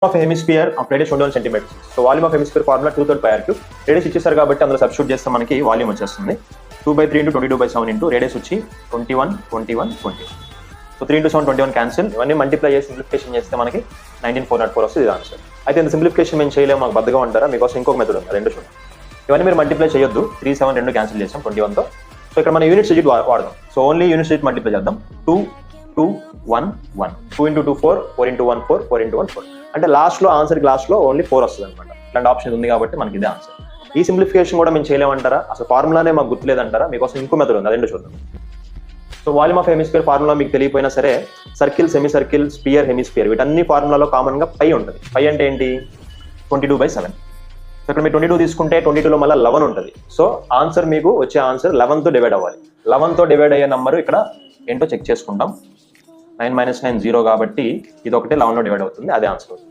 of a hemisphere of radius 21 centimeters. So volume of hemisphere formula 2/3 pi r cube. Radius ఇచ్చేసారు కాబట్టి అందులో substitute చేస్తే మనకి volume వచ్చేస్తుంది 2/3 into 22/7 into radius వచ్చి 21 21 20. So 3 into 7 21 cancel. ఇవన్నీ మల్టిప్లై చేసి సింప్లిఫికేషన్ చేస్తే మనకి 19404 వస్తుంది. ఇది ఆన్సర్. అయితే ఇంత సింప్లిఫికేషన్ మేము చేయలేము, మాకు బద్దగా ఉంటారా, మీకోసం ఇంకొక మెథడ్ ఉంది, రెండు చూడండి. ఇవన్నీ మీరు మల్టిప్లై చేయొద్దు, 3 7 2 క్యాన్సిల్ చేస్తాం 21తో. సో ఇక్కడ మన యూనిట్ డిజిట్ వాడదాం. So only unit digit multiply చేద్దాం. 2 2 1 1 2 into 2 4 4 into 1 4 4 into 1 4. అంటే లాస్ట్లో ఆన్సర్ లాస్ట్లో ఓన్లీ 4 వస్తుంది అనమాట. ఇలాంటి ఆప్షన్ ఉంది కాబట్టి మనకి ఇదే ఆన్సర్. ఈ సింప్లిఫికేషన్ కూడా మేము చేయలేమంటారా, అసలు ఫార్ములానే మాకు గుర్తులేదంటారా, మీకోసం ఇంకో మెథడ్ ఉంది, అదేంటో చూద్దాం. So volume of hemisphere formula మీకు తెలియపోయినా సరే, circle, semi circle, sphere, hemisphere వీటన్ని ఫార్ములాలో కామన్గా పై ఉంటుంది. పై అంటే ఏంటి, 22/7. సో ఇక్కడ మీరు 22 తీసుకుంటే 22లో మళ్ళీ 11 ఉంటుంది. సో ఆన్సర్ మీకు వచ్చే ఆన్సర్ 11తో డివైడ్ అవ్వాలి. 11తో డివైడ్ అయ్యే నెంబర్ ఇక్కడ ఏంటో చెక్ చేసుకుంటాం. 9 - 9 0 కాబట్టి ఇది ఒకటి 11లో డివైడ్ అవుతుంది, అదే ఆన్సర్.